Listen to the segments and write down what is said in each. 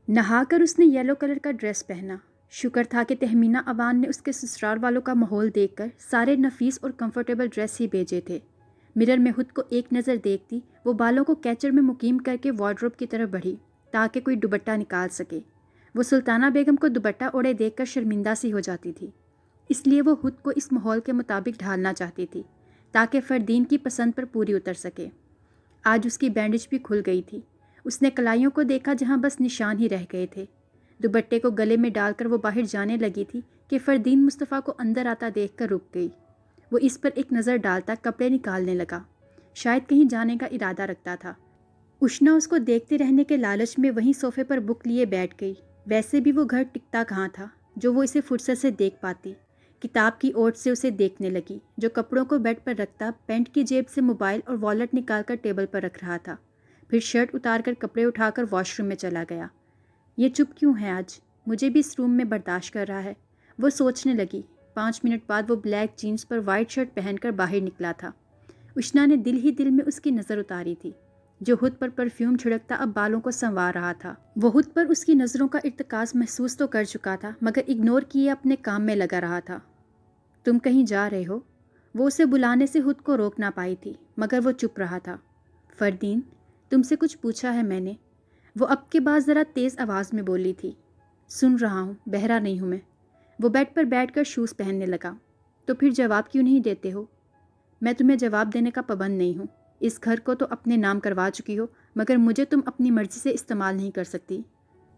نہا کر اس نے یلو کلر کا ڈریس پہنا۔ شکر تھا کہ تہمینہ اوان نے اس کے سسرال والوں کا ماحول دیکھ کر سارے نفیس اور کمفرٹیبل ڈریس ہی بھیجے تھے۔ مرر میں خود کو ایک نظر دیکھتی وہ بالوں کو کیچر میں مقیم کر کے وارڈروب کی طرف بڑھی تاکہ کوئی دوپٹہ نکال سکے۔ وہ سلطانہ بیگم کو دوپٹہ اوڑھے دیکھ کر شرمندہ سی ہو جاتی تھی، اس لیے وہ خود کو اس ماحول کے مطابق ڈھالنا چاہتی تھی تاکہ فردین کی پسند پر پوری اتر سکے۔ آج اس کی بینڈیج بھی کھل گئی تھی۔ اس نے کلائیوں کو دیکھا جہاں بس نشان ہی رہ گئے تھے۔ دوپٹے کو گلے میں ڈال کر وہ باہر جانے لگی تھی کہ فردین مصطفیٰ کو اندر آتا دیکھ کر رک گئی۔ وہ اس پر ایک نظر ڈالتا کپڑے نکالنے لگا، شاید کہیں جانے کا ارادہ رکھتا تھا۔ اشنا اس کو دیکھتے رہنے کے لالچ میں وہیں صوفے پر بک لیے بیٹھ گئی۔ ویسے بھی وہ گھر ٹکتا کہاں تھا جو وہ اسے فرصت سے دیکھ پاتی۔ کتاب کی اوٹ سے اسے دیکھنے لگی جو کپڑوں کو بیڈ پر رکھتا پینٹ کی جیب سے موبائل اور والیٹ نکال کر ٹیبل پر رکھ رہا تھا، پھر شرٹ اتار کر کپڑے اٹھا کر واش روم میں چلا گیا۔ یہ چپ کیوں ہے آج؟ مجھے بھی اس روم میں برداشت کر رہا ہے، وہ سوچنے لگی۔ 5 منٹ بعد وہ بلیک جینز پر وائٹ شرٹ پہن کر باہر نکلا تھا۔ اشنا نے دل ہی دل میں اس کی نظر اتاری تھی جو خود پر پرفیوم چھڑکتا اب بالوں کو سنوار رہا تھا۔ وہ خود پر اس کی نظروں کا ارتکاز محسوس تو کر چکا تھا مگر اگنور کیے اپنے کام میں لگا رہا تھا۔ تم کہیں جا رہے ہو؟ وہ اسے بلانے سے خود کو روک نہ پائی تھی مگر وہ چپ رہا تھا۔ فردین، تم سے کچھ پوچھا ہے میں نے، وہ اب کے بعد ذرا تیز آواز میں بولی تھی۔ سن رہا ہوں، بہرا نہیں ہوں میں۔ وہ بیڈ پر بیٹھ کر شوز پہننے لگا۔ تو پھر جواب کیوں نہیں دیتے ہو؟ میں تمہیں جواب دینے کا پابند نہیں ہوں۔ اس گھر کو تو اپنے نام کروا چکی ہو مگر مجھے تم اپنی مرضی سے استعمال نہیں کر سکتی۔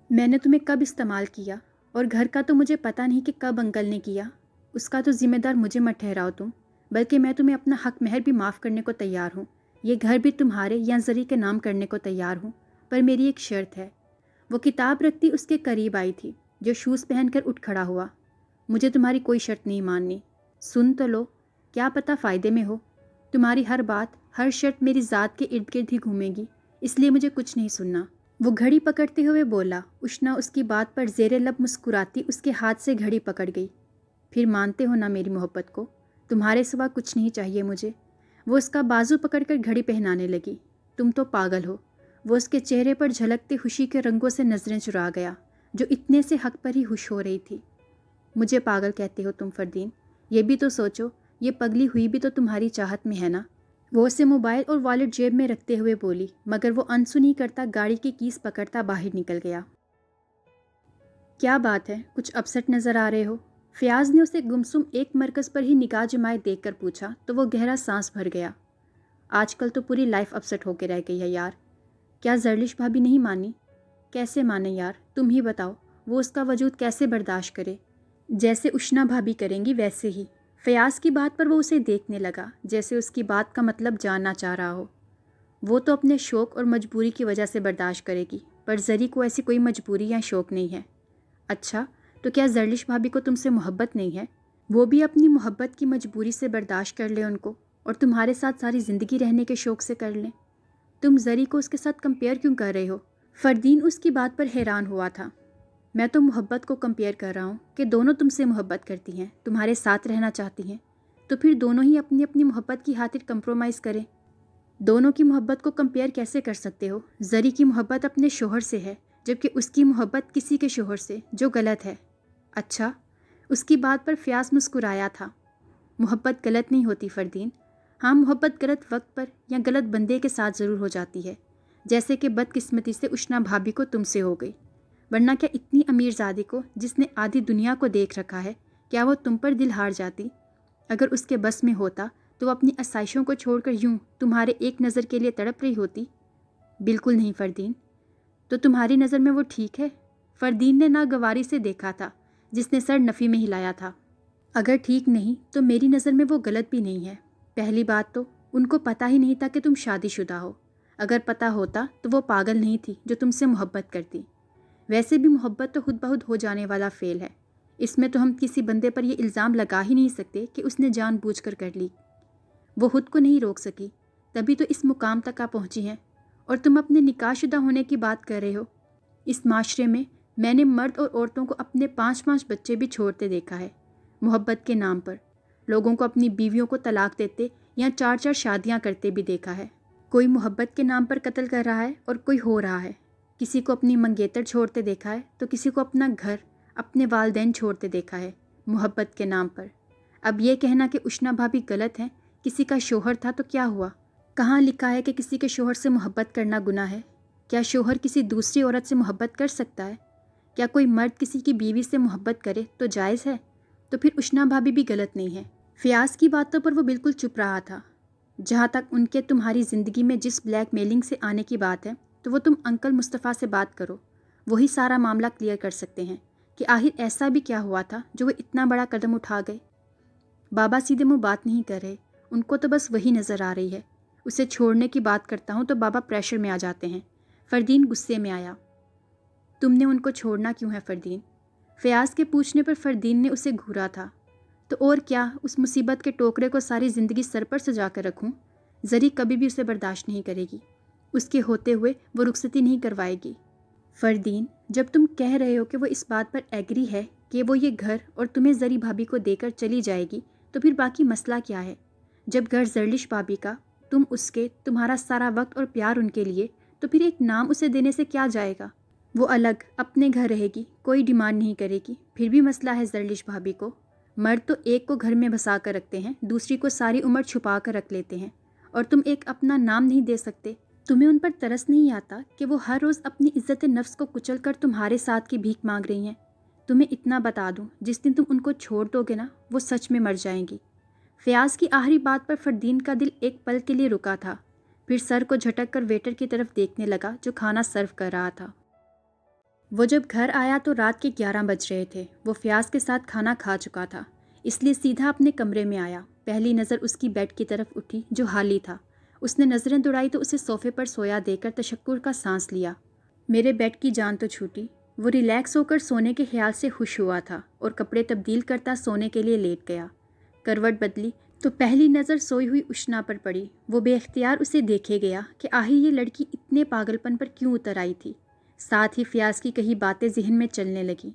میں نے تمہیں کب استعمال کیا؟ اور گھر کا تو مجھے پتہ نہیں کہ کب انکل نے کیا، اس کا تو ذمہ دار مجھے مت ٹھہراؤ تم، بلکہ میں تمہیں اپنا حق مہر بھی معاف کرنے کو تیار ہوں۔ یہ گھر بھی تمہارے یا زری کے نام کرنے کو تیار ہوں، پر میری ایک شرط ہے۔ وہ کتاب رکھتی اس کے قریب آئی تھی جو شوز پہن کر اٹھ کھڑا ہوا۔ مجھے تمہاری کوئی شرط نہیں ماننی۔ سن تو لو، کیا پتہ فائدے میں ہو۔ تمہاری ہر بات، ہر شرط میری ذات کے ارد گرد ہی گھومے گی، اس لیے مجھے کچھ نہیں سننا۔ وہ گھڑی پکڑتے ہوئے بولا۔ اشنا اس کی بات پر زیر لب مسکراتی اس کے ہاتھ سے گھڑی پکڑ گئی۔ پھر مانتے ہو نا میری محبت کو؟ تمہارے سوا کچھ نہیں چاہیے مجھے۔ وہ اس کا بازو پکڑ کر گھڑی پہنانے لگی۔ تم تو پاگل ہو۔ وہ اس کے چہرے پر جھلکتے خوشی کے رنگوں سے نظریں چرا گیا جو اتنے سے حق پر ہی خوش ہو رہی تھی۔ مجھے پاگل کہتے ہو تم فردین؟ یہ بھی تو سوچو، یہ پگلی ہوئی بھی تو تمہاری چاہت میں ہے نا؟ وہ اسے موبائل اور والیٹ جیب میں رکھتے ہوئے بولی مگر وہ انسنی کرتا گاڑی کی کیس پکڑتا باہر نکل گیا۔ کیا بات ہے، کچھ اپسٹ نظر آ رہے ہو؟ فیاض نے اسے گمسم ایک مرکز پر ہی نگاہ جمائے دیکھ کر پوچھا تو وہ گہرا سانس بھر گیا۔ آج کل تو پوری لائف اپسٹ ہو کے رہ گئی ہے یار۔ کیا زرلش بھابی نہیں مانی؟ کیسے مانے یار، تم ہی بتاؤ، وہ اس کا وجود کیسے برداشت کرے؟ جیسے اشنا بھابی کریں گی ویسے ہی۔ فیاض کی بات پر وہ اسے دیکھنے لگا جیسے اس کی بات کا مطلب جاننا چاہ رہا ہو۔ وہ تو اپنے شوق اور مجبوری کی وجہ سے برداشت کرے گی، پر زری کو ایسی کوئی مجبوری یا شوق نہیں ہے۔ اچھا، تو کیا زرلش بھابی کو تم سے محبت نہیں ہے؟ وہ بھی اپنی محبت کی مجبوری سے برداشت کر لے ان کو، اور تمہارے ساتھ ساری زندگی رہنے کے شوق سے کر لیں۔ تم زری کو اس کے ساتھ کمپیئر کیوں کر رہے ہو؟ فردین اس کی بات پر حیران ہوا تھا۔ میں تو محبت کو کمپیئر کر رہا ہوں کہ دونوں تم سے محبت کرتی ہیں، تمہارے ساتھ رہنا چاہتی ہیں، تو پھر دونوں ہی اپنی اپنی محبت کی خاطر کمپرومائز کریں۔ دونوں کی محبت کو کمپیئر کیسے کر سکتے ہو؟ زری کی محبت اپنے شوہر سے ہے جبکہ اس کی محبت کسی کے شوہر سے، جو غلط ہے۔ اچھا، اس کی بات پر فیاض مسکرایا تھا۔ محبت غلط نہیں ہوتی فردین، ہاں محبت غلط وقت پر یا غلط بندے کے ساتھ ضرور ہو جاتی ہے، جیسے کہ بدقسمتی سے اشنا بھابی کو تم سے ہو گئی، ورنہ کیا اتنی امیر زادی کو جس نے آدھی دنیا کو دیکھ رکھا ہے، کیا وہ تم پر دل ہار جاتی؟ اگر اس کے بس میں ہوتا تو وہ اپنی آسائشوں کو چھوڑ کر یوں تمہارے ایک نظر کے لیے تڑپ رہی ہوتی؟ بالکل نہیں فردین۔ تو تمہاری نظر میں وہ ٹھیک ہے؟ فردین نے ناگواری سے دیکھا تھا جس نے سر نفی میں ہلایا تھا۔ اگر ٹھیک نہیں تو میری نظر میں وہ غلط بھی نہیں ہے۔ پہلی بات تو ان کو پتہ ہی نہیں تھا کہ تم شادی شدہ ہو، اگر پتہ ہوتا تو وہ پاگل نہیں تھی جو تم سے محبت کرتی۔ ویسے بھی محبت تو خود بخود ہو جانے والا فعل ہے، اس میں تو ہم کسی بندے پر یہ الزام لگا ہی نہیں سکتے کہ اس نے جان بوجھ کر کر لی۔ وہ خود کو نہیں روک سکی، تبھی تو اس مقام تک آ پہنچی ہیں، اور تم اپنے نکاح شدہ ہونے کی بات کر رہے ہو۔ اس معاشرے میں نے مرد اور عورتوں کو اپنے 5 بچے بھی چھوڑتے دیکھا ہے محبت کے نام پر، لوگوں کو اپنی بیویوں کو طلاق دیتے یا 4 شادیاں کرتے بھی دیکھا ہے۔ کوئی محبت کے نام پر قتل کر رہا ہے اور کوئی ہو رہا ہے۔ کسی کو اپنی منگیتر چھوڑتے دیکھا ہے تو کسی کو اپنا گھر، اپنے والدین چھوڑتے دیکھا ہے محبت کے نام پر۔ اب یہ کہنا کہ اشنا بھابی غلط ہیں، کسی کا شوہر تھا تو کیا ہوا؟ کہاں لکھا ہے کہ کسی کے شوہر سے محبت کرنا گناہ ہے؟ کیا شوہر کسی دوسری عورت سے محبت کر سکتا ہے؟ کیا کوئی مرد کسی کی بیوی سے محبت کرے تو جائز ہے؟ تو پھر اشنا بھابی بھی غلط نہیں ہے۔ فیاض کی باتوں پر وہ بالکل چپ رہا تھا۔ جہاں تک ان کے تمہاری زندگی میں جس بلیک میلنگ سے آنے کی بات ہے تو وہ تم انکل مصطفیٰ سے بات کرو، وہی سارا معاملہ کلیئر کر سکتے ہیں کہ آخر ایسا بھی کیا ہوا تھا جو وہ اتنا بڑا قدم اٹھا گئے۔ بابا سیدھے منہ بات نہیں کر رہے، ان کو تو بس وہی نظر آ رہی ہے۔ اسے چھوڑنے کی بات کرتا ہوں تو بابا پریشر میں آ جاتے ہیں۔ فردین غصے میں آیا۔ تم نے ان کو چھوڑنا کیوں ہے فردین؟ فیاض کے پوچھنے پر فردین نے اسے گھورا تھا۔ تو اور کیا اس مصیبت کے ٹوکرے کو ساری زندگی سر پر سجا کر رکھوں؟ زری کبھی بھی اسے برداشت نہیں کرے گی، اس کے ہوتے ہوئے وہ رخصتی نہیں کروائے گی۔ فردین، جب تم کہہ رہے ہو کہ وہ اس بات پر ایگری ہے کہ وہ یہ گھر اور تمہیں زری بھابی کو دے کر چلی جائے گی تو پھر باقی مسئلہ کیا ہے؟ جب گھر زرلش بھابی کا، تم اس کے، تمہارا سارا وقت اور پیار ان کے لیے، تو پھر ایک نام اسے دینے سے کیا جائے گا؟ وہ الگ اپنے گھر رہے گی، کوئی ڈیمانڈ نہیں کرے گی، پھر بھی مسئلہ ہے زرلش بھابی کو۔ مرد تو ایک کو گھر میں بسا کر رکھتے ہیں، دوسری کو ساری عمر چھپا کر رکھ لیتے ہیں، اور تم ایک اپنا نام نہیں دے سکتے؟ تمہیں ان پر ترس نہیں آتا کہ وہ ہر روز اپنی عزت نفس کو کچل کر تمہارے ساتھ کی بھیک مانگ رہی ہیں؟ تمہیں اتنا بتا دوں، جس دن تم ان کو چھوڑ دو گے نا، وہ سچ میں مر جائیں گی۔ فیاض کی آخری بات پر فردین کا دل ایک پل کے لیے رکا تھا، پھر سر کو جھٹک کر ویٹر کی طرف دیکھنے لگا جو کھانا سرو کر رہا تھا۔ وہ جب گھر آیا تو رات کے 11 بج رہے تھے۔ وہ فیاض کے ساتھ کھانا کھا چکا تھا، اس لیے سیدھا اپنے کمرے میں آیا۔ پہلی نظر اس کی بیڈ کی طرف اٹھی جو خالی تھا۔ اس نے نظریں دوڑائی تو اسے صوفے پر سویا دے کر تشکر کا سانس لیا۔ میرے بیڈ کی جان تو چھوٹی۔ وہ ریلیکس ہو کر سونے کے خیال سے خوش ہوا تھا اور کپڑے تبدیل کرتا سونے کے لیے لیٹ گیا۔ کروٹ بدلی تو پہلی نظر سوئی ہوئی اشنا پر پڑی۔ وہ بے اختیار اسے دیکھے گیا کہ آخر یہ لڑکی اتنے پاگل پن پر کیوں اتر آئی تھی۔ ساتھ ہی فیاض کی کئی باتیں ذہن میں چلنے لگیں۔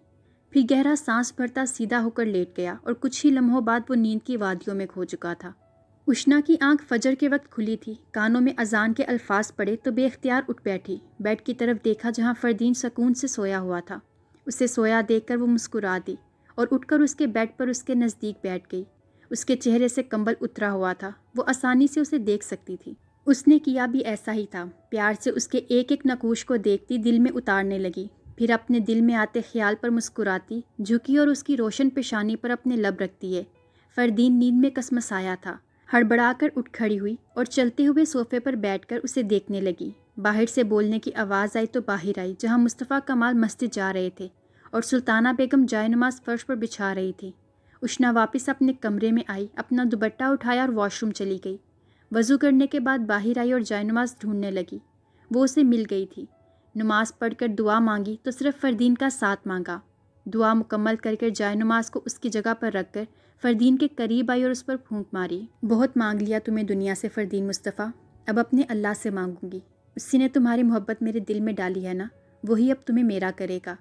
پھر گہرا سانس بھرتا سیدھا ہو کر لیٹ گیا اور کچھ ہی لمحوں بعد وہ نیند کی وادیوں میں کھو چکا تھا۔ اشنا کی آنکھ فجر کے وقت کھلی تھی، کانوں میں اذان کے الفاظ پڑے تو بے اختیار اٹھ بیٹھی۔ بیڈ کی طرف دیکھا جہاں فردین سکون سے سویا ہوا تھا۔ اسے سویا دیکھ کر وہ مسکرا دی اور اٹھ کر اس کے بیڈ پر اس کے نزدیک بیٹھ گئی۔ اس کے چہرے سے کمبل اترا ہوا تھا، وہ آسانی سے اسے دیکھ سکتی تھی۔ اس نے کیا بھی ایسا ہی تھا، پیار سے اس کے ایک ایک نقوش کو دیکھتی دل میں اتارنے لگی، پھر اپنے دل میں آتے خیال پر مسکراتی جھکی اور اس کی روشن پیشانی پر اپنے لب رکھتی ہے۔ فردین نیند میں کسمسایا تھا، ہڑبڑا کر اٹھ کھڑی ہوئی اور چلتے ہوئے صوفے پر بیٹھ کر اسے دیکھنے لگی۔ باہر سے بولنے کی آواز آئی تو باہر آئی جہاں مصطفیٰ کمال مسجد جا رہے تھے اور سلطانہ بیگم جائے نماز فرش پر بچھا رہی تھی۔ اشنا واپس اپنے کمرے میں آئی، اپنا دوپٹہ اٹھایا اور واش روم چلی گئی۔ وضو کرنے کے بعد باہر آئی اور جائے نماز ڈھونڈنے لگی۔ وہ اسے مل گئی تھی۔ نماز پڑھ کر دعا مانگی تو صرف فردین کا ساتھ مانگا۔ دعا مکمل کر کے جائے نماز کو اس کی جگہ پر رکھ کر فردین کے قریب آئی اور اس پر پھونک ماری۔ بہت مانگ لیا تمہیں دنیا سے فردین مصطفیٰ، اب اپنے اللہ سے مانگوں گی۔ اسی نے تمہاری محبت میرے دل میں ڈالی ہے نا، وہی اب تمہیں میرا کرے گا۔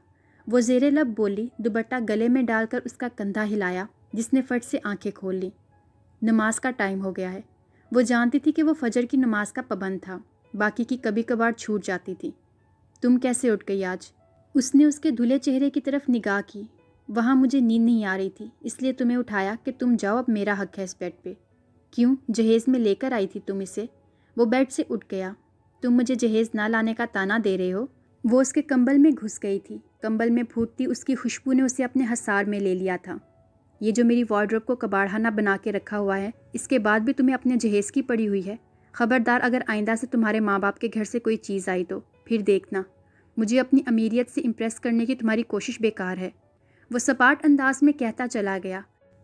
وہ زیر لب بولی، دوپٹہ گلے میں ڈال کر اس کا کندھا ہلایا جس نے فٹ سے آنکھیں کھول لیں۔ نماز کا ٹائم ہو گیا ہے۔ وہ جانتی تھی کہ وہ فجر کی نماز کا پابند تھا، باقی کی کبھی کبھار چھوٹ جاتی تھی۔ تم کیسے اٹھ گئی آج؟ اس نے اس کے دھلے چہرے کی طرف نگاہ کی۔ وہاں مجھے نیند نہیں آ رہی تھی، اس لیے تمہیں اٹھایا کہ تم جاؤ، اب میرا حق ہے اس بیڈ پہ۔ کیوں، جہیز میں لے کر آئی تھی تم اسے؟ وہ بیڈ سے اٹھ گیا۔ تم مجھے جہیز نہ لانے کا طعنہ دے رہے ہو؟ وہ اس کے کمبل میں گھس گئی تھی۔ کمبل میں پھوٹتی اس کی خوشبو نے اسے اپنے حصار میں لے لیا تھا۔ یہ جو میری وارڈروب کو کباڑخانہ بنا کے رکھا ہوا ہے، اس کے بعد بھی تمہیں اپنے جہیز کی پڑی ہوئی ہے؟ خبردار اگر آئندہ سے تمہارے ماں باپ کے گھر سے کوئی چیز آئی تو پھر دیکھنا، مجھے اپنی امیریت سے امپریس کرنے کی تمہاری کوشش بیکار ہے۔ وہ سپاٹ انداز میں کہتا چلا گیا۔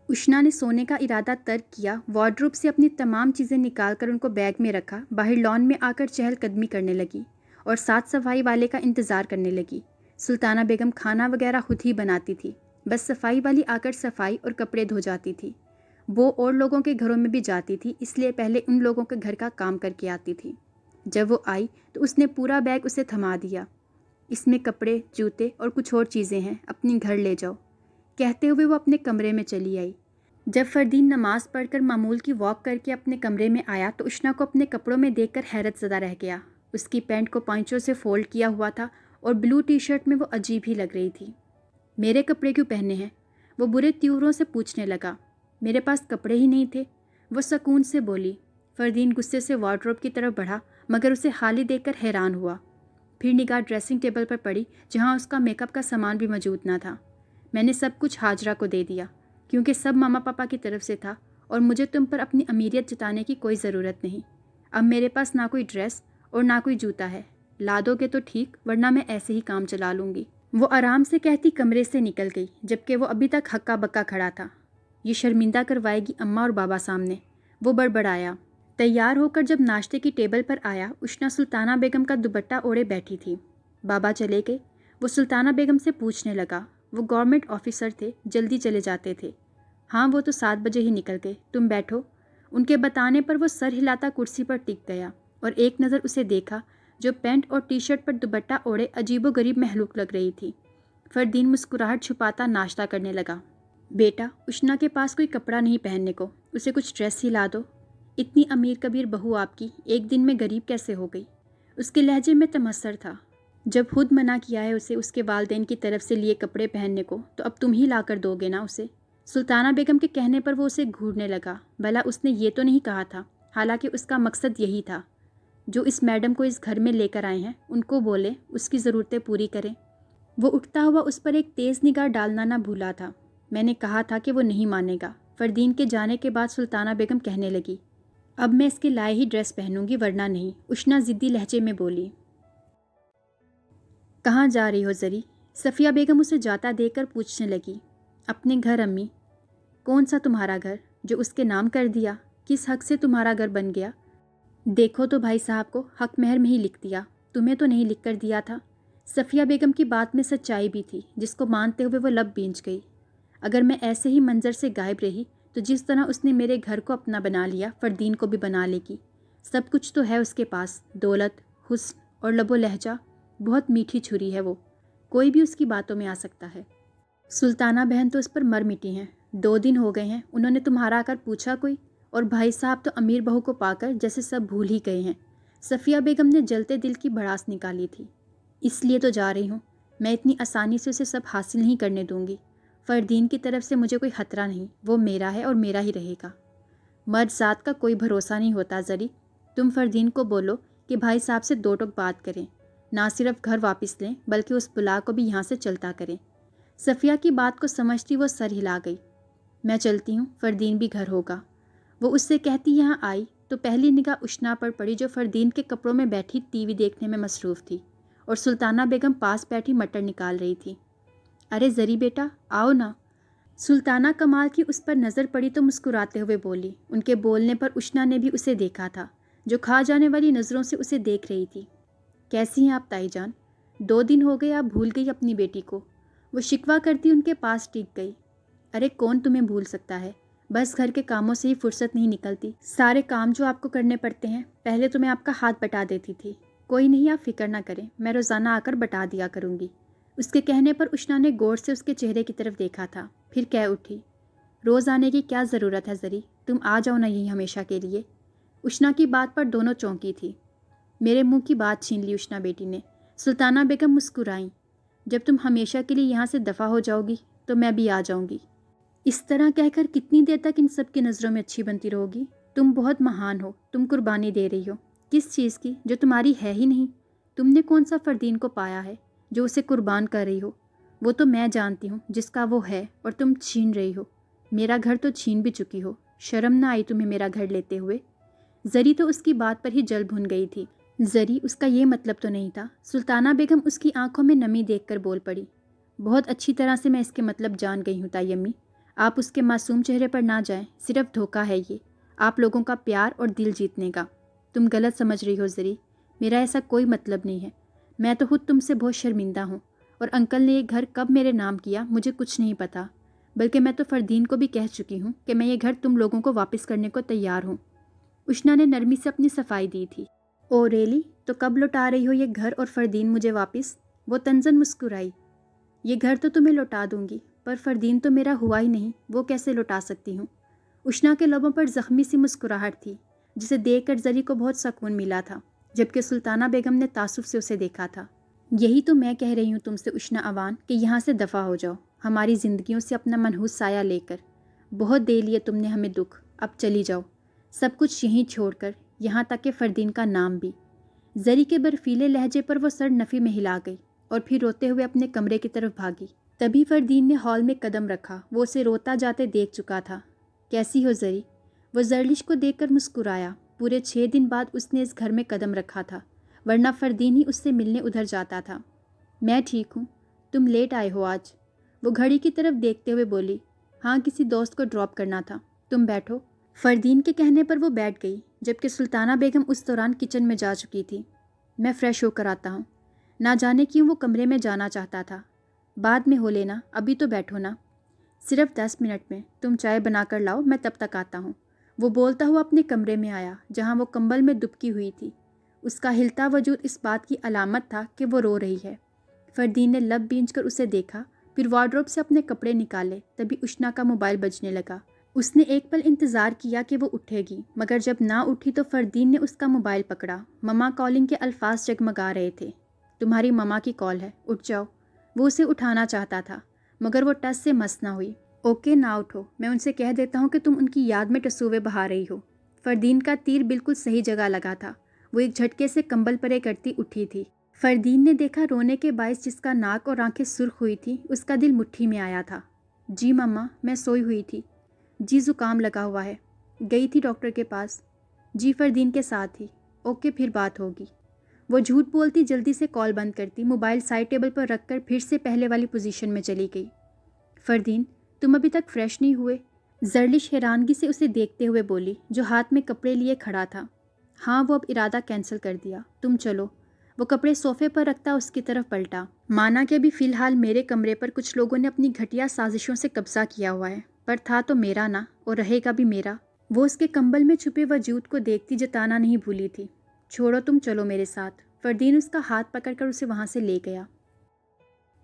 اشنا نے سونے کا ارادہ ترک کیا، وارڈروب سے اپنی تمام چیزیں نکال کر ان کو بیگ میں رکھا، باہر لان میں آ کر چہل قدمی کرنے لگی اور ساتھ صفائی والے کا انتظار کرنے لگی۔ سلطانہ بیگم کھانا وغیرہ خود ہی بناتی تھی، بس صفائی والی آ کر صفائی اور کپڑے دھو جاتی تھی۔ وہ اور لوگوں کے گھروں میں بھی جاتی تھی، اس لیے پہلے ان لوگوں کے گھر کا کام کر کے آتی تھی۔ جب وہ آئی تو اس نے پورا بیگ اسے تھما دیا۔ اس میں کپڑے، جوتے اور کچھ اور چیزیں ہیں، اپنی گھر لے جاؤ، کہتے ہوئے وہ اپنے کمرے میں چلی آئی۔ جب فردین نماز پڑھ کر معمول کی واک کر کے اپنے کمرے میں آیا تو اشنا کو اپنے کپڑوں میں دیکھ کر حیرت زدہ رہ گیا۔ اس کی پینٹ کو پائنچوں سے فولڈ کیا ہوا تھا اور بلو ٹی شرٹ میں وہ عجیب ہی لگ رہی تھی۔ میرے کپڑے کیوں پہنے ہیں؟ وہ برے تیوروں سے پوچھنے لگا۔ میرے پاس کپڑے ہی نہیں تھے، وہ سکون سے بولی۔ فردین غصے سے وارڈروب کی طرف بڑھا مگر اسے خالی دیکھ کر حیران ہوا۔ پھر نگاہ ڈریسنگ ٹیبل پر پڑی جہاں اس کا میک اپ کا سامان بھی موجود نہ تھا۔ میں نے سب کچھ ہاجرہ کو دے دیا کیونکہ سب ماما پاپا کی طرف سے تھا اور مجھے تم پر اپنی امیریت جتانے کی کوئی ضرورت نہیں۔ اب میرے پاس نہ کوئی ڈریس اور نہ کوئی جوتا ہے، لا دو گے تو ٹھیک ورنہ میں ایسے ہی کام چلا لوں گی۔ وہ آرام سے کہتی کمرے سے نکل گئی جبکہ وہ ابھی تک ہکا بکا کھڑا تھا۔ یہ شرمندہ کروائے گی اماں اور بابا سامنے، وہ بڑبڑایا۔ تیار ہو کر جب ناشتے کی ٹیبل پر آیا، اشنا سلطانہ بیگم کا دوپٹہ اوڑھے بیٹھی تھی۔ بابا چلے گئے؟ وہ سلطانہ بیگم سے پوچھنے لگا۔ وہ گورنمنٹ آفیسر تھے، جلدی چلے جاتے تھے۔ ہاں وہ تو 7 بجے ہی نکل گئے، تم بیٹھو۔ ان کے بتانے پر وہ سر ہلاتا کرسی پر ٹک گیا اور ایک نظر اسے دیکھا جو پینٹ اور ٹی شرٹ پر دوپٹہ اوڑھے عجیب و غریب محلوق لگ رہی تھی۔ فردین مسکراہٹ چھپاتا ناشتہ کرنے لگا۔ بیٹا، اشنا کے پاس کوئی کپڑا نہیں پہننے کو، اسے کچھ ڈریس ہی لا دو۔ اتنی امیر کبیر بہو آپ کی ایک دن میں غریب کیسے ہو گئی؟ اس کے لہجے میں تمسخر تھا۔ جب خود منع کیا ہے اسے اس کے والدین کی طرف سے لیے کپڑے پہننے کو تو اب تم ہی لا کر دو گے نا اسے۔ سلطانہ بیگم کے کہنے پر وہ اسے گھورنے لگا۔ بھلا اس نے یہ تو نہیں کہا تھا، حالانکہ اس کا مقصد یہی تھا، جو اس میڈم کو اس گھر میں لے کر آئے ہیں ان کو بولے اس کی ضرورتیں پوری کریں۔ وہ اٹھتا ہوا اس پر ایک تیز نگاہ ڈالنا نہ بھولا تھا۔ میں نے کہا تھا کہ وہ نہیں مانے گا۔ فردین کے جانے کے بعد سلطانہ بیگم کہنے لگی، اب میں اس کے لائے ہی ڈریس پہنوں گی ورنہ نہیں۔ اشنا ضدی لہجے میں بولی۔ کہاں جا رہی ہو زری؟ صفیہ بیگم اسے جاتا دیکھ کر پوچھنے لگی۔ اپنے گھر امی۔ کون سا تمہارا گھر جو اس کے نام کر دیا؟ کس حق سے تمہارا گھر بن گیا؟ دیکھو تو بھائی صاحب کو حق مہر میں ہی لکھ دیا، تمہیں تو نہیں لکھ کر دیا تھا۔ صفیہ بیگم کی بات میں سچائی بھی تھی جس کو مانتے ہوئے وہ لب بھینچ گئی۔ اگر میں ایسے ہی منظر سے غائب رہی تو جس طرح اس نے میرے گھر کو اپنا بنا لیا فردین کو بھی بنا لے گی۔ سب کچھ تو ہے اس کے پاس، دولت، حسن اور لب و لہجہ، بہت میٹھی چھری ہے وہ، کوئی بھی اس کی باتوں میں آ سکتا ہے۔ سلطانہ بہن تو اس پر مر مٹی ہیں۔ 2 دن ہو گئے ہیں، انہوں نے تمہارا آ کر پوچھا کوئی؟ اور بھائی صاحب تو امیر بہو کو پا کر جیسے سب بھول ہی گئے ہیں۔ صفیہ بیگم نے جلتے دل کی بھڑاس نکالی تھی۔ اس لیے تو جا رہی ہوں، میں اتنی آسانی سے اسے سب حاصل نہیں کرنے دوں گی۔ فردین کی طرف سے مجھے کوئی خطرہ نہیں، وہ میرا ہے اور میرا ہی رہے گا۔ مرد ذات کا کوئی بھروسہ نہیں ہوتا زری۔ تم فردین کو بولو کہ بھائی صاحب سے 2 ٹوک بات کریں، نہ صرف گھر واپس لیں بلکہ اس بلا کو بھی یہاں سے چلتا کریں۔ صفیہ کی بات کو سمجھتی وہ سر ہلا گئی۔ میں چلتی ہوں، فردین بھی گھر ہوگا۔ وہ اس سے کہتی یہاں آئی تو پہلی نگاہ اشنا پر پڑی جو فردین کے کپڑوں میں بیٹھی ٹی وی دیکھنے میں مصروف تھی اور سلطانہ بیگم پاس بیٹھی مٹر نکال رہی تھی۔ ارے زری بیٹا آؤ نا۔ سلطانہ کمال کی اس پر نظر پڑی تو مسکراتے ہوئے بولی۔ ان کے بولنے پر اشنا نے بھی اسے دیکھا تھا جو کھا جانے والی نظروں سے اسے دیکھ رہی تھی۔ کیسی ہیں آپ تائی جان؟ 2 دن ہو گئے آپ بھول گئی اپنی بیٹی کو؟ وہ شکوہ کرتی ان کے پاس ٹک گئی۔ ارے کون تمہیں بھول سکتا ہے، بس گھر کے کاموں سے ہی فرصت نہیں نکلتی، سارے کام جو آپ کو کرنے پڑتے ہیں۔ پہلے تو میں آپ کا ہاتھ بٹا دیتی تھی۔ کوئی نہیں آپ فکر نہ کریں، میں روزانہ آ کر بٹا دیا کروں گی۔ اس کے کہنے پر اشنا نے غور سے اس کے چہرے کی طرف دیکھا تھا، پھر کہہ اٹھی، روز آنے کی کیا ضرورت ہے زری، تم آ جاؤ نا یہی ہمیشہ کے لیے۔ اشنا کی بات پر دونوں چونکی تھی۔ میرے منہ کی بات چھین لی اشنا بیٹی نے۔ سلطانہ بیگم مسکرائیں۔ جب تم ہمیشہ کے لیے یہاں سے دفع ہو جاؤ گی تو میں بھی آ جاؤں گی۔ اس طرح کہہ کر کتنی دیر تک ان سب کی نظروں میں اچھی بنتی رہو گی؟ تم بہت مہان ہو، تم قربانی دے رہی ہو۔ کس چیز کی جو تمہاری ہے ہی نہیں؟ تم نے کون سا فردین کو پایا ہے جو اسے قربان کر رہی ہو؟ وہ تو میں جانتی ہوں جس کا وہ ہے، اور تم چھین رہی ہو۔ میرا گھر تو چھین بھی چکی ہو، شرم نہ آئی تمہیں میرا گھر لیتے ہوئے؟ زری تو اس کی بات پر ہی جل بھن گئی تھی۔ زری اس کا یہ مطلب تو نہیں تھا۔ سلطانہ بیگم اس کی آنکھوں میں نمی دیکھ کر بول پڑی، بہت اچھی طرح سے میں اس کے مطلب جان گئی ہوں تائی امی، آپ اس کے معصوم چہرے پر نہ جائیں، صرف دھوکہ ہے یہ، آپ لوگوں کا پیار اور دل جیتنے کا۔ تم غلط سمجھ رہی ہو زری، میرا ایسا کوئی مطلب نہیں ہے۔ میں تو خود تم سے بہت شرمندہ ہوں، اور انکل نے یہ گھر کب میرے نام کیا مجھے کچھ نہیں پتا، بلکہ میں تو فردین کو بھی کہہ چکی ہوں کہ میں یہ گھر تم لوگوں کو واپس کرنے کو تیار ہوں۔ اشنا نے نرمی سے اپنی صفائی دی تھی۔ او ریلی، تو کب لوٹا رہی ہو یہ گھر اور فردین مجھے واپس؟ وہ تنزن مسکرائی۔ یہ گھر تو تمہیں لوٹا دوں گی، پر فردین تو میرا ہوا ہی نہیں، وہ کیسے لوٹا سکتی ہوں؟ اشنا کے لبوں پر زخمی سی مسکراہٹ تھی جسے دیکھ کر زری کو بہت سکون ملا تھا، جبکہ سلطانہ بیگم نے تعصب سے اسے دیکھا تھا۔ یہی تو میں کہہ رہی ہوں تم سے اشنا اوان کہ یہاں سے دفع ہو جاؤ، ہماری زندگیوں سے اپنا منحوس سایہ لے کر۔ بہت دے لیا تم نے ہمیں دکھ، اب چلی جاؤ، سب کچھ یہیں چھوڑ کر، یہاں تک کہ فردین کا نام بھی۔ زری کے برفیلے لہجے پر وہ سر نفی میں ہلا گئی اور پھر روتے ہوئے اپنے کمرے کی طرف بھاگی۔ تبھی فردین نے ہال میں قدم رکھا، وہ اسے روتا جاتے دیکھ چکا تھا۔ کیسی ہو زری؟ وہ زرلش کو دیکھ کر مسکرایا۔ پورے 6 دن بعد اس نے اس گھر میں قدم رکھا تھا، ورنہ فردین ہی اس سے ملنے ادھر جاتا تھا۔ میں ٹھیک ہوں، تم لیٹ آئے ہو آج؟ وہ گھڑی کی طرف دیکھتے ہوئے بولی۔ ہاں، کسی دوست کو ڈراپ کرنا تھا، تم بیٹھو۔ فردین کے کہنے پر وہ بیٹھ گئی، جبکہ سلطانہ بیگم اس دوران کچن میں جا چکی تھی۔ میں فریش ہو کر آتا ہوں۔ نہ جانے کیوں وہ کمرے میں جانا چاہتا تھا۔ بعد میں ہو لینا، ابھی تو بیٹھو نا۔ صرف 10 منٹ میں، تم چائے بنا کر لاؤ، میں تب تک آتا ہوں۔ وہ بولتا ہوا اپنے کمرے میں آیا، جہاں وہ کمبل میں دبکی ہوئی تھی۔ اس کا ہلتا وجود اس بات کی علامت تھا کہ وہ رو رہی ہے۔ فردین نے لب بینچ کر اسے دیکھا، پھر وارڈروب سے اپنے کپڑے نکالے۔ تبھی اشنا کا موبائل بجنے لگا۔ اس نے ایک پل انتظار کیا کہ وہ اٹھے گی، مگر جب نہ اٹھی تو فردین نے اس کا موبائل پکڑا۔ مما کالنگ کے الفاظ جگمگا رہے تھے۔ تمہاری مما کی کال ہے، اٹھ جاؤ۔ وہ اسے اٹھانا چاہتا تھا، مگر وہ ٹس سے مس نہ ہوئی۔ اوکے، نہ اٹھو، میں ان سے کہہ دیتا ہوں کہ تم ان کی یاد میں ٹسوے بہا رہی ہو۔ فردین کا تیر بالکل صحیح جگہ لگا تھا۔ وہ ایک جھٹکے سے کمبل پرے کرتی اٹھی تھی۔ فردین نے دیکھا رونے کے باعث جس کا ناک اور آنکھیں سرخ ہوئی تھی، اس کا دل مٹھی میں آیا تھا۔ جی مما، میں سوئی ہوئی تھی۔ جی زکام لگا ہوا ہے۔ گئی تھی ڈاکٹر کے پاس؟ جی فردین کے ساتھ ہی۔ اوکے، پھر بات ہوگی۔ وہ جھوٹ بولتی جلدی سے کال بند کرتی، موبائل سائڈ ٹیبل پر رکھ کر پھر سے پہلے والی پوزیشن میں چلی گئی۔ فردین، تم ابھی تک فریش نہیں ہوئے؟ زرلش حیرانگی سے اسے دیکھتے ہوئے بولی، جو ہاتھ میں کپڑے لیے کھڑا تھا۔ ہاں، وہ اب ارادہ کینسل کر دیا، تم چلو۔ وہ کپڑے صوفے پر رکھتا اس کی طرف پلٹا۔ مانا کہ ابھی فی الحال میرے کمرے پر کچھ لوگوں نے اپنی گھٹیا سازشوں سے قبضہ کیا ہوا ہے، پر تھا تو میرا نا، اور رہے گا بھی میرا۔ وہ اس کے کمبل میں چھپے وجود کو دیکھتی جتانا نہیں بھولی تھی۔ چھوڑو، تم چلو میرے ساتھ۔ فردین اس کا ہاتھ پکڑ کر اسے وہاں سے لے گیا۔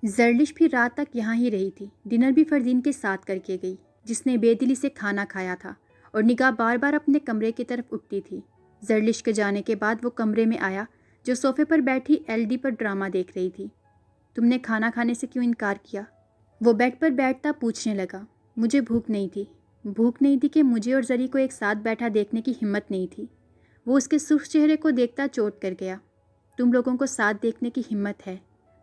زرلش بھی رات تک یہاں ہی رہی تھی۔ ڈنر بھی فردین کے ساتھ کر کے گئی، جس نے بے دلی سے کھانا کھایا تھا، اور نگاہ بار بار اپنے کمرے کی طرف اٹھتی تھی۔ زرلش کے جانے کے بعد وہ کمرے میں آیا، جو صوفے پر بیٹھی LD پر ڈرامہ دیکھ رہی تھی۔ تم نے کھانا کھانے سے کیوں انکار کیا؟ وہ بیڈ پر بیٹھتا پوچھنے لگا۔ مجھے بھوک نہیں تھی۔ بھوک نہیں تھی کہ مجھے اور زری کو ایک ساتھ بیٹھا دیکھنے کی ہمت نہیں تھی۔ وہ اس کے سرخ چہرے کو دیکھتا چوٹ کر گیا۔ تم لوگوں کو ساتھ دیکھنے کی ہمت ہے،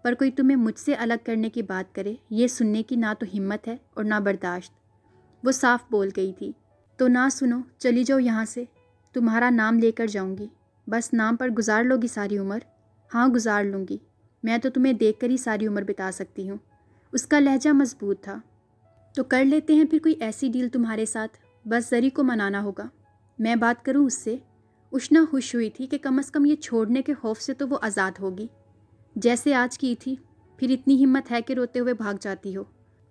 پر کوئی تمہیں مجھ سے الگ کرنے کی بات کرے، یہ سننے کی نہ تو ہمت ہے اور نہ برداشت۔ وہ صاف بول گئی تھی۔ تو نہ سنو، چلی جاؤ یہاں سے۔ تمہارا نام لے کر جاؤں گی، بس نام پر گزار لوگی ساری عمر؟ ہاں، گزار لوں گی، میں تو تمہیں دیکھ کر ہی ساری عمر بتا سکتی ہوں۔ اس کا لہجہ مضبوط تھا۔ تو کر لیتے ہیں پھر کوئی ایسی ڈیل تمہارے ساتھ، بس زری کو منانا ہوگا۔ میں بات کروں اس سے؟ اشنا خوش ہوئی تھی کہ کم از کم یہ چھوڑنے کے خوف سے تو وہ آزاد ہوگی، جیسے آج کی تھی۔ پھر اتنی ہمت ہے کہ روتے ہوئے بھاگ جاتی ہو؟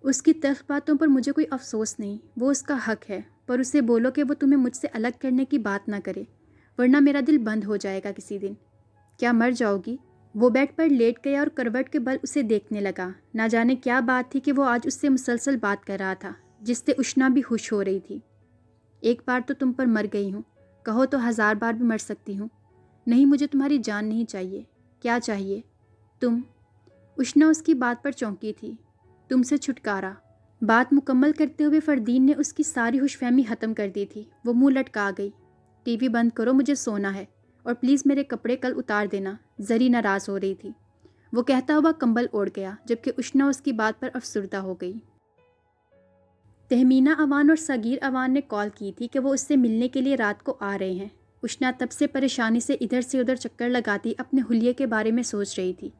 اس کی تلخ باتوں پر مجھے کوئی افسوس نہیں، وہ اس کا حق ہے، پر اسے بولو کہ وہ تمہیں مجھ سے الگ کرنے کی بات نہ کرے، ورنہ میرا دل بند ہو جائے گا کسی دن۔ کیا مر جاؤ گی؟ وہ بیڈ پر لیٹ گیا اور کروٹ کے بل اسے دیکھنے لگا۔ نہ جانے کیا بات تھی کہ وہ آج اس سے مسلسل بات کر رہا تھا، جس سے اشنا بھی خوش ہو رہی تھی۔ ایک بار تو تم پر مر گئی ہوں، کہو تو 1000 بار بھی مر سکتی ہوں۔ نہیں، مجھے تمہاری جان نہیں چاہیے۔ کیا چاہیے؟ تم۔ اشنا اس کی بات پر چونکی تھی۔ تم سے چھٹکارا۔ بات مکمل کرتے ہوئے فردین نے اس کی ساری خوش فہمی ختم کر دی تھی۔ وہ منہ لٹکا گئی۔ ٹی وی بند کرو، مجھے سونا ہے، اور پلیز میرے کپڑے کل اتار دینا۔ زری ناراض ہو رہی تھی۔ وہ کہتا ہوا کمبل اوڑھ گیا، جبکہ اشنا اس کی بات پر افسردہ ہو گئی۔ تہمینہ اوان اور صغیر اوان نے کال کی تھی کہ وہ اس سے ملنے کے لیے رات کو آ رہے ہیں۔ اشنا تب سے پریشانی سے ادھر سے ادھر چکر لگاتی اپنے حلیے کے بارے میں سوچ رہی تھی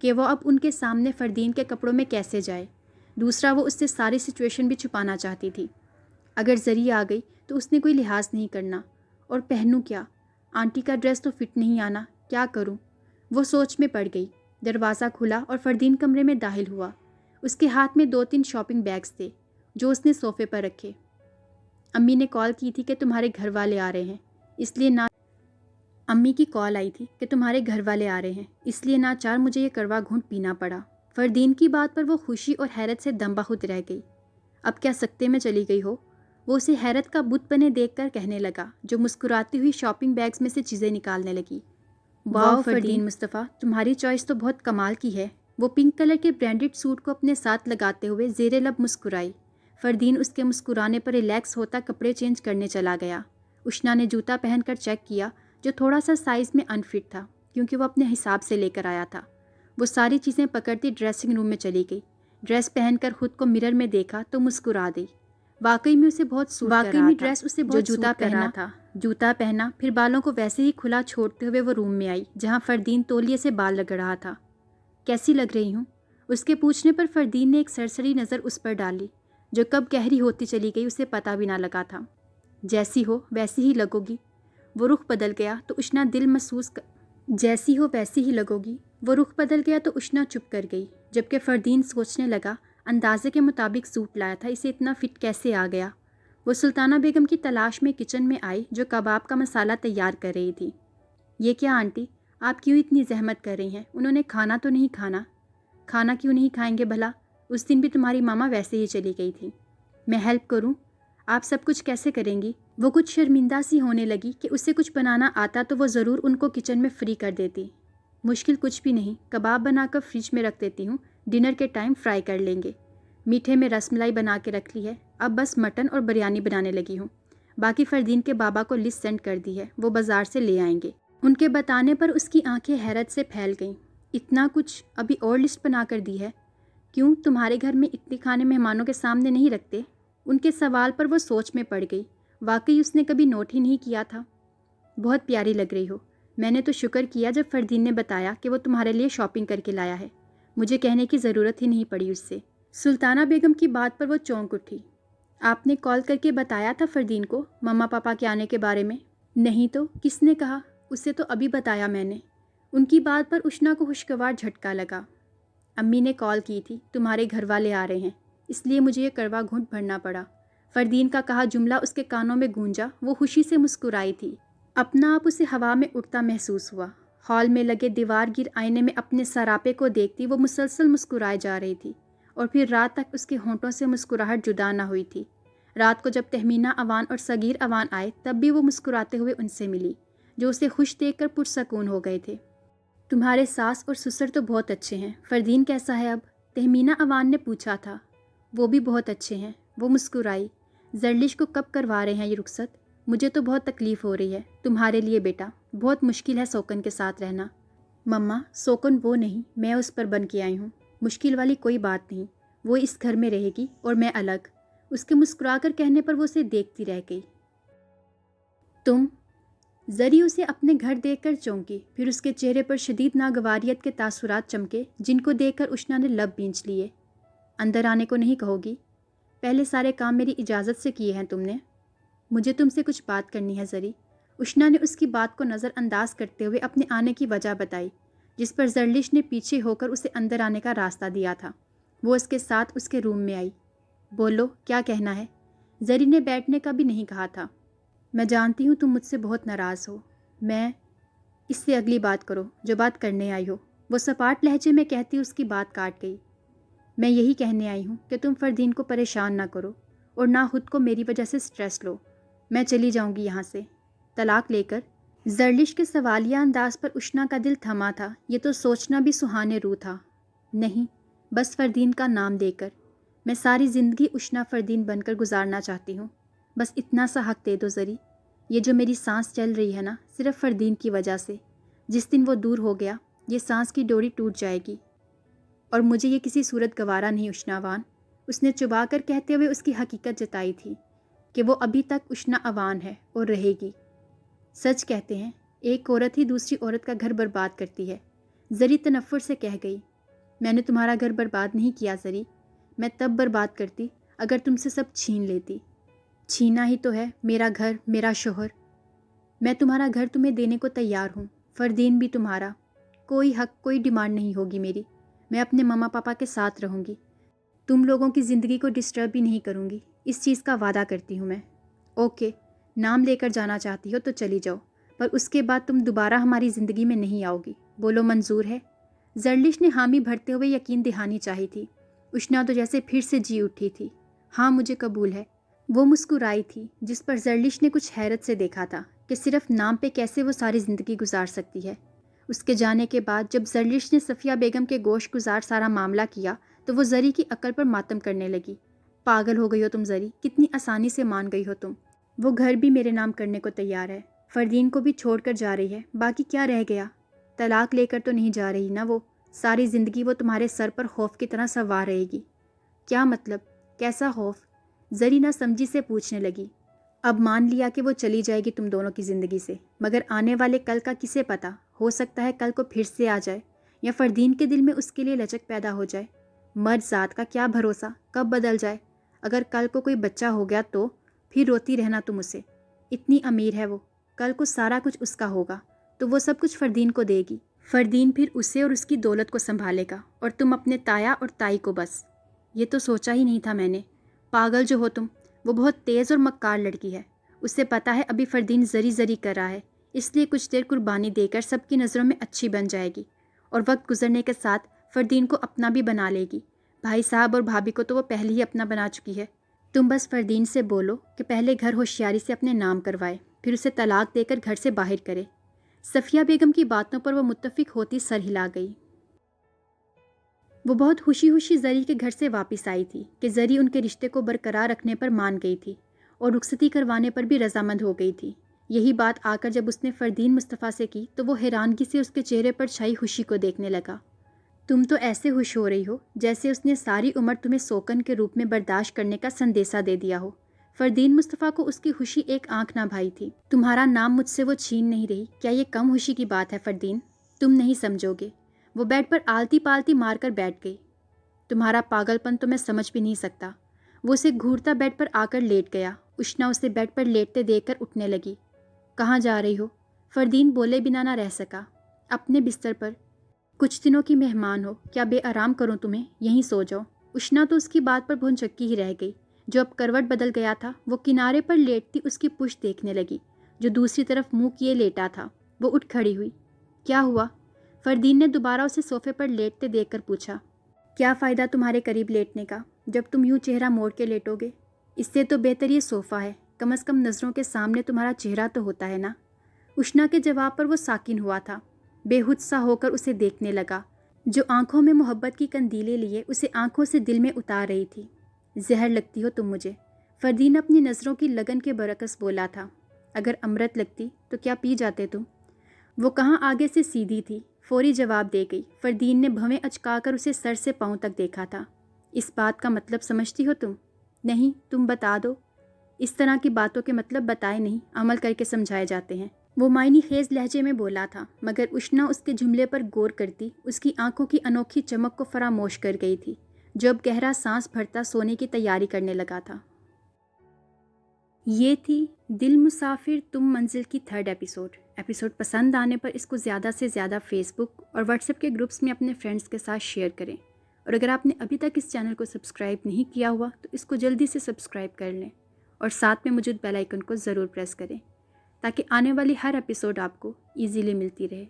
کہ وہ اب ان کے سامنے فردین کے کپڑوں میں کیسے جائے۔ دوسرا، وہ اس سے ساری سچویشن بھی چھپانا چاہتی تھی۔ اگر زری آ گئی تو اس نے کوئی لحاظ نہیں کرنا، اور پہنوں کیا؟ آنٹی کا ڈریس تو فٹ نہیں آنا، کیا کروں؟ وہ سوچ میں پڑ گئی۔ دروازہ کھلا اور فردین کمرے میں داخل ہوا۔ اس کے ہاتھ میں 2-3 شاپنگ بیگز تھے، جو اس نے صوفے پر رکھے۔ امی نے کال کی تھی کہ تمہارے گھر والے آ رہے ہیں، اس لیے نہ امی کی کال آئی تھی کہ تمہارے گھر والے آ رہے ہیں، اس لیے ناچار مجھے یہ کڑوا گھونٹ پینا پڑا۔ فردین کی بات پر وہ خوشی اور حیرت سے دم بخود رہ گئی۔ اب کیا سکتے میں چلی گئی ہو؟ وہ اسے حیرت کا بت بنے دیکھ کر کہنے لگا، جو مسکراتی ہوئی شاپنگ بیگز میں سے چیزیں نکالنے لگی۔ واو فردین مصطفیٰ، تمہاری چوائس تو بہت کمال کی ہے۔ وہ پنک کلر کے برانڈڈ سوٹ کو اپنے ساتھ لگاتے ہوئے زیر لب مسکرائی۔ فردین اس کے مسکرانے پر ریلیکس ہوتا کپڑے چینج کرنے چلا گیا۔ اشنا نے جوتا پہن کر چیک کیا، جو تھوڑا سا سائز میں انفٹ تھا کیونکہ وہ اپنے حساب سے لے کر آیا تھا۔ وہ ساری چیزیں پکڑتی ڈریسنگ روم میں چلی گئی۔ ڈریس پہن کر خود کو مرر میں دیکھا تو مسکرا دی۔ واقعی میں اسے بہت سوٹ کر رہا تھا۔ ڈریس اسے بہت جوتا پہنا تھا، جوتا پہنا، پھر بالوں کو ویسے ہی کھلا چھوڑتے ہوئے وہ روم میں آئی جہاں فردین تولیے سے بال رگڑ رہا تھا۔ کیسی لگ رہی ہوں؟ اس کے پوچھنے پر فردین نے ایک سرسری نظر اس پر ڈالی جو کب گہری ہوتی چلی گئی اسے پتہ بھی نہ لگا تھا۔ جیسی ہو ویسی ہی لگو گی۔ وہ رخ بدل گیا تو اشنا جیسی ہو ویسی ہی لگو گی۔ وہ رخ بدل گیا تو اشنا چپ کر گئی، جبکہ فردین سوچنے لگا اندازے کے مطابق سوٹ لایا تھا، اسے اتنا فٹ کیسے آ گیا۔ وہ سلطانہ بیگم کی تلاش میں کچن میں آئی جو کباب کا مسالہ تیار کر رہی تھی۔ یہ کیا آنٹی، آپ کیوں اتنی زحمت کر رہی ہیں؟ انہوں نے کھانا تو نہیں کھانا؟ کھانا کیوں نہیں کھائیں گے بھلا؟ اس دن بھی تمہاری ماما ویسے ہی چلی گئی تھی۔ میں ہیلپ کروں؟ آپ سب کچھ کیسے کریں گی؟ وہ کچھ شرمندہ سی ہونے لگی کہ اسے کچھ بنانا آتا تو وہ ضرور ان کو کچن میں فری کر دیتی۔ مشکل کچھ بھی نہیں، کباب بنا کر فریج میں رکھ دیتی ہوں، ڈنر کے ٹائم فرائی کر لیں گے۔ میٹھے میں رس ملائی بنا کے رکھ لی ہے، اب بس مٹن اور بریانی بنانے لگی ہوں۔ باقی فردین کے بابا کو لسٹ سینڈ کر دی ہے، وہ بازار سے لے آئیں گے۔ ان کے بتانے پر اس کی آنکھیں حیرت سے پھیل گئیں۔ اتنا کچھ ابھی اور لسٹ بنا کر دی ہے؟ کیوں، تمہارے گھر میں اتنے کھانے مہمانوں کے سامنے نہیں رکھتے؟ ان کے سوال پر وہ سوچ میں پڑ گئی، واقعی اس نے کبھی نوٹ ہی نہیں کیا تھا۔ بہت پیاری لگ رہی ہو۔ میں نے تو شکر کیا جب فردین نے بتایا کہ وہ تمہارے لیے شاپنگ کر کے لایا ہے، مجھے کہنے کی ضرورت ہی نہیں پڑی اس سے۔ سلطانہ بیگم کی بات پر وہ چونک اٹھی۔ آپ نے کال کر کے بتایا تھا فردین کو مما پاپا کے آنے کے بارے میں؟ نہیں تو کس نے کہا؟ اسے تو ابھی بتایا میں نے۔ ان کی بات پر اشنا کو خوشگوار جھٹکا لگا۔ امی نے کال کی تھی، تمہارے گھر والے آ رہے ہیں، اس لیے مجھے یہ کڑوا گھونٹ بھرنا پڑا۔ فردین کا کہا جملہ اس کے کانوں میں گونجا، وہ خوشی سے مسکرائی تھی۔ اپنا آپ اسے ہوا میں اڑتا محسوس ہوا۔ ہال میں لگے دیوار گیر آئینے میں اپنے سراپے کو دیکھتی وہ مسلسل مسکرائے جا رہی تھی، اور پھر رات تک اس کے ہونٹوں سے مسکراہٹ جدا نہ ہوئی تھی۔ رات کو جب تہمینہ اوان اور صغیر اوان آئے تب بھی وہ مسکراتے ہوئے ان سے ملی، جو اسے خوش دیکھ کر پرسکون ہو گئے تھے۔ تمہارے ساس اور سسر تو بہت اچھے ہیں، فردین کیسا ہے اب؟ تہمینہ اوان نے پوچھا تھا۔ وہ بھی بہت اچھے ہیں، وہ مسکرائی۔ زرلش کو کب کروا رہے ہیں یہ رخصت؟ مجھے تو بہت تکلیف ہو رہی ہے تمہارے لیے بیٹا، بہت مشکل ہے سوکن کے ساتھ رہنا۔ مما، سوکن وہ نہیں، میں اس پر بن کے آئی ہوں، مشکل والی کوئی بات نہیں، وہ اس گھر میں رہے گی اور میں الگ۔ اس کے مسکرا کر کہنے پر وہ اسے دیکھتی رہ گئی۔ تم؟ زری اسے اپنے گھر دیکھ کر چونکی، پھر اس کے چہرے پر شدید ناگواریت کے تاثرات چمکے جن کو دیکھ کر اشنا نے لب بھینچ لیے۔ اندر آنے کو نہیں کہو گی؟ پہلے سارے کام میری اجازت سے کیے ہیں تم نے۔ مجھے تم سے کچھ بات کرنی ہے زری۔ اشنا نے اس کی بات کو نظر انداز کرتے ہوئے اپنے آنے کی وجہ بتائی، جس پر زرلش نے پیچھے ہو کر اسے اندر آنے کا راستہ دیا تھا۔ وہ اس کے ساتھ اس کے روم میں آئی۔ بولو، کیا کہنا ہے؟ زری نے بیٹھنے کا بھی نہیں کہا تھا۔ میں جانتی ہوں تم مجھ سے بہت ناراض ہو، میں اس سے اگلی بات کرو جو بات کرنے آئی ہو، وہ سپاٹ لہجے میں کہتی اس کی بات کاٹ گئی۔ میں یہی کہنے آئی ہوں کہ تم فردین کو پریشان نہ کرو اور نہ خود کو میری وجہ سے سٹریس لو۔ میں چلی جاؤں گی یہاں سے طلاق لے کر۔ زرلش کے سوالیہ انداز پر اشنا کا دل تھما تھا، یہ تو سوچنا بھی سہانے روح تھا۔ نہیں، بس فردین کا نام دے کر۔ میں ساری زندگی اشنا فردین بن کر گزارنا چاہتی ہوں، بس اتنا سا حق دے دو زری۔ یہ جو میری سانس چل رہی ہے نا، صرف فردین کی وجہ سے۔ جس دن وہ دور ہو گیا یہ سانس کی ڈوری ٹوٹ جائے گی، اور مجھے یہ کسی صورت گوارا نہیں اشنا وان۔ اس نے چبا کر کہتے ہوئے اس کی حقیقت جتائی تھی کہ وہ ابھی تک اشنا اوان ہے اور رہے گی۔ سچ کہتے ہیں ایک عورت ہی دوسری عورت کا گھر برباد کرتی ہے، زری تنفر سے کہہ گئی۔ میں نے تمہارا گھر برباد نہیں کیا زری، میں تب برباد کرتی اگر تم سے سب چھین لیتی۔ چھینا ہی تو ہے، میرا گھر، میرا شوہر۔ میں تمہارا گھر تمہیں دینے کو تیار ہوں، فردین بھی تمہارا۔ کوئی حق، کوئی ڈیمانڈ نہیں ہوگی میری، میں اپنے ماما پاپا کے ساتھ رہوں گی، تم لوگوں کی زندگی کو ڈسٹرب بھی نہیں کروں گی، اس چیز کا وعدہ کرتی ہوں میں۔ اوکے، نام لے کر جانا چاہتی ہو تو چلی جاؤ، پر اس کے بعد تم دوبارہ ہماری زندگی میں نہیں آؤ گی۔ بولو منظور ہے؟ زرلش نے حامی بھرتے ہوئے یقین دہانی چاہی تھی۔ اشنا تو جیسے پھر سے جی اٹھی تھی۔ ہاں مجھے قبول ہے۔ وہ مسکرائی تھی، جس پر زرلش نے کچھ حیرت سے دیکھا تھا کہ صرف نام پہ کیسے وہ ساری زندگی گزار سکتی ہے۔ اس کے جانے کے بعد جب زرلش نے صفیہ بیگم کے گوش گزار سارا معاملہ کیا تو وہ زری کی عقل پر ماتم کرنے لگی۔ پاگل ہو گئی ہو تم زری، کتنی آسانی سے مان گئی ہو تم۔ وہ گھر بھی میرے نام کرنے کو تیار ہے، فردین کو بھی چھوڑ کر جا رہی ہے، باقی کیا رہ گیا؟ طلاق لے کر تو نہیں جا رہی نا وہ؟ ساری زندگی وہ تمہارے سر پر خوف کی طرح سوار رہے گی۔ کیا مطلب؟ کیسا خوف؟ زری نہ سمجھی سے پوچھنے لگی۔ اب مان لیا کہ وہ چلی جائے گی تم دونوں کی زندگی سے، مگر آنے والے کل کا کسے پتا؟ ہو سکتا ہے کل کو پھر سے آ جائے، یا فردین کے دل میں اس کے لیے لچک پیدا ہو جائے۔ مرد ذات کا کیا بھروسہ کب بدل جائے؟ اگر کل کو کوئی بچہ ہو گیا تو پھر روتی رہنا تم اسے۔ اتنی امیر ہے وہ، کل کو سارا کچھ اس کا ہوگا تو وہ سب کچھ فردین کو دے گی۔ فردین پھر اسے اور اس کی دولت کو سنبھالے گا اور تم اپنے تایا اور تائی کو بس۔ یہ تو سوچا ہی نہیں تھا میں نے۔ پاگل جو ہو تم، وہ بہت تیز اور مکار لڑکی ہے، اسے پتا ہے ابھی فردین زری زری کر رہا ہے، اس لیے کچھ دیر قربانی دے کر سب کی نظروں میں اچھی بن جائے گی، اور وقت گزرنے کے ساتھ فردین کو اپنا بھی بنا لے گی۔ بھائی صاحب اور بھابھی کو تو وہ پہلے ہی اپنا بنا چکی ہے۔ تم بس فردین سے بولو کہ پہلے گھر ہوشیاری سے اپنے نام کروائے، پھر اسے طلاق دے کر گھر سے باہر کرے۔ صفیہ بیگم کی باتوں پر وہ متفق ہوتی سر ہلا گئی۔ وہ بہت خوشی خوشی زری کے گھر سے واپس آئی تھی کہ زری ان کے رشتے کو برقرار رکھنے پر مان گئی تھی اور رخصتی کروانے پر بھی رضامند ہو گئی تھی۔ یہی بات آ کر جب اس نے فردین مصطفیٰ سے کی تو وہ حیرانگی سے اس کے چہرے پر چھائی خوشی کو دیکھنے لگا۔ تم تو ایسے خوش ہو رہی ہو جیسے اس نے ساری عمر تمہیں سوکن کے روپ میں برداشت کرنے کا سندیسہ دے دیا ہو۔ فردین مصطفیٰ کو اس کی خوشی ایک آنکھ نہ بھائی تھی۔ تمہارا نام مجھ سے وہ چھین نہیں رہی، کیا یہ کم خوشی کی بات ہے فردین؟ تم نہیں سمجھو گے۔ وہ بیڈ پر آلتی پالتی مار کر بیٹھ گئی۔ تمہارا پاگل پن تو میں سمجھ بھی نہیں سکتا۔ وہ اسے گھورتا بیڈ پر آ کر لیٹ گیا۔ اشنا اسے بیڈ پر لیٹتے دیکھ کر اٹھنے لگی۔ کہاں جا رہی ہو؟ فردین بولے بنا نہ رہ سکا۔ اپنے بستر پر۔ کچھ دنوں کی مہمان ہو، کیا بے آرام کروں تمہیں؟ یہیں سو جاؤ۔ اشنا تو اس کی بات پر بھونچکی ہی رہ گئی۔ جو اب کروٹ بدل گیا تھا وہ کنارے پر لیٹتی اس کی پشت دیکھنے لگی جو دوسری طرف منہ کیے لیٹا تھا۔ وہ اٹھ کھڑی ہوئی۔ کیا ہوا؟ فردین نے دوبارہ اسے صوفے پر لیٹتے دیکھ کر پوچھا۔ کیا فائدہ تمہارے قریب لیٹنے کا جب تم یوں چہرہ موڑ کے لیٹو گے؟ اس سے تو بہتر یہ صوفہ ہے، کم از کم نظروں کے سامنے تمہارا چہرہ تو ہوتا ہے نا۔ اشنا کے جواب پر وہ ساکن ہوا تھا، بے حد سا ہو کر اسے دیکھنے لگا جو آنکھوں میں محبت کی قندیلیں لیے اسے آنکھوں سے دل میں اتار رہی تھی۔ زہر لگتی ہو تم مجھے، فردین اپنی نظروں کی لگن کے برعکس بولا تھا۔ اگر امرت لگتی تو کیا پی جاتے تم؟ وہ کہاں آگے سے سیدھی تھی، فوری جواب دے گئی۔ فردین نے بھویں اچکا کر اسے سر سے پاؤں تک دیکھا تھا۔ اس بات کا مطلب سمجھتی ہو تم؟ نہیں، تم بتا دو۔ اس طرح کی باتوں کے مطلب بتائے نہیں، عمل کر کے سمجھائے جاتے ہیں۔ وہ معنی خیز لہجے میں بولا تھا، مگر اشنا اس کے جملے پر غور کرتی اس کی آنکھوں کی انوکھی چمک کو فراموش کر گئی تھی جو اب گہرا سانس بھرتا سونے کی تیاری کرنے لگا تھا۔ یہ تھی دل مسافر تم منزل کی 3rd ایپیسوڈ پسند آنے پر اس کو زیادہ سے زیادہ فیس بک اور واٹس ایپ کے گروپس میں اپنے فرینڈس کے ساتھ شیئر کریں، اور اگر آپ نے ابھی تک اس چینل کو سبسکرائب نہیں کیا ہوا تو اس کو جلدی سے سبسکرائب کر لیں اور ساتھ میں موجود بیل آئیکن کو ضرور پریس کریں تاکہ آنے والی ہر ایپیسوڈ آپ کو ایزیلی ملتی رہے۔